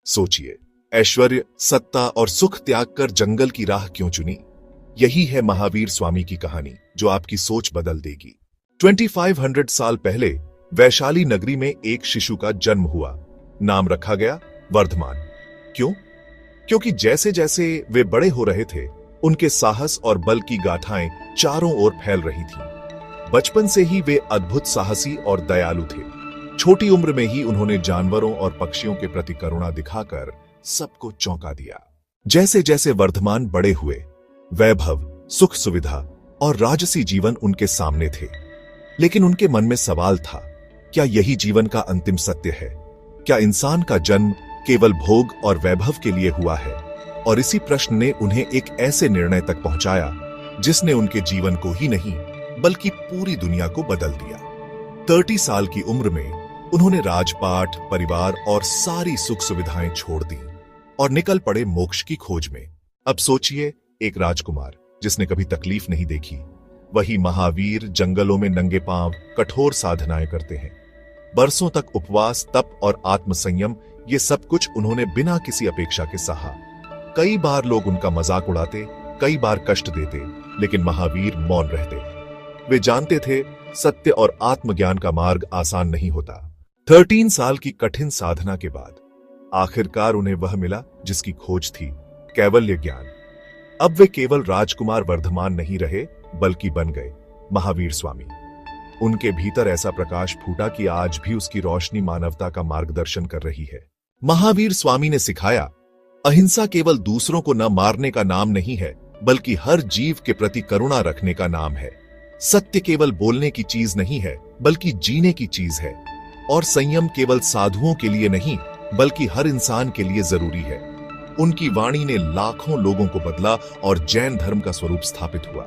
सोचिए, ऐश्वर्य, सत्ता और सुख त्याग कर जंगल की राह क्यों चुनी? यही है महावीर स्वामी की कहानी, जो आपकी सोच बदल देगी। 2500 साल पहले वैशाली नगरी में एक शिशु का जन्म हुआ। नाम रखा गया वर्धमान। क्यों? क्योंकि जैसे जैसे वे बड़े हो रहे थे, उनके साहस और बल की गाथाएं चारों ओर फैल रही थीं। बचपन से ही वे अद्भुत साहसी और दयालु थे। छोटी उम्र में ही उन्होंने जानवरों और पक्षियों के प्रति करुणा दिखाकर सबको चौंका दिया। जैसे जैसे वर्धमान बड़े हुए, वैभव, सुख सुविधा और राजसी जीवन उनके सामने थे। लेकिन उनके मन में सवाल था, क्या यही जीवन का अंतिम सत्य है? क्या इंसान का जन्म केवल भोग और वैभव के लिए हुआ है? और इसी प्रश्न ने उन्हें एक ऐसे निर्णय तक पहुंचाया जिसने उनके जीवन को ही नहीं बल्कि पूरी दुनिया को बदल दिया। 30 साल की उम्र में उन्होंने राजपाट, परिवार और सारी सुख सुविधाएं छोड़ दी और निकल पड़े मोक्ष की खोज में। अब सोचिए, एक राजकुमार जिसने कभी तकलीफ नहीं देखी, वही महावीर जंगलों में नंगे पांव कठोर साधनाएं करते हैं। बरसों तक उपवास, तप और आत्मसंयम, ये सब कुछ उन्होंने बिना किसी अपेक्षा के सहा। कई बार लोग उनका मजाक उड़ाते, कई बार कष्ट देते, लेकिन महावीर मौन रहते। वे जानते थे, सत्य और आत्मज्ञान का मार्ग आसान नहीं होता। 13 साल की कठिन साधना के बाद आखिरकार उन्हें वह मिला जिसकी खोज थी, कैवल्य ज्ञान। अब वे केवल राजकुमार वर्धमान नहीं रहे, बल्कि बन गए महावीर स्वामी। उनके भीतर ऐसा प्रकाश फूटा कि आज भी उसकी रोशनी मानवता का मार्गदर्शन कर रही है। महावीर स्वामी ने सिखाया, अहिंसा केवल दूसरों को न मारने का नाम नहीं है, बल्कि हर जीव के प्रति करुणा रखने का नाम है। सत्य केवल बोलने की चीज नहीं है, बल्कि जीने की चीज है। और संयम केवल साधुओं के लिए नहीं, बल्कि हर इंसान के लिए जरूरी है। उनकी वाणी ने लाखों लोगों को बदला और जैन धर्म का स्वरूप स्थापित हुआ।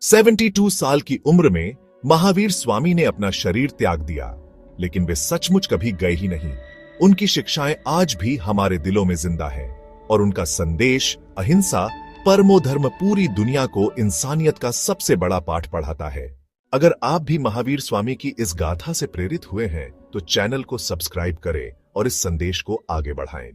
72 साल की उम्र में महावीर स्वामी ने अपना शरीर त्याग दिया, लेकिन वे सचमुच कभी गए ही नहीं। उनकी शिक्षाएं आज भी हमारे दिलों में जिंदा है और उनका संदेश, अहिंसा, परमो धर्म, पूरी दुनिया को इंसानियत का सबसे बड़ा पाठ पढ़ाता है। अगर आप भी महावीर स्वामी की इस गाथा से प्रेरित हुए हैं, तो चैनल को सब्सक्राइब करें और इस संदेश को आगे बढ़ाएं।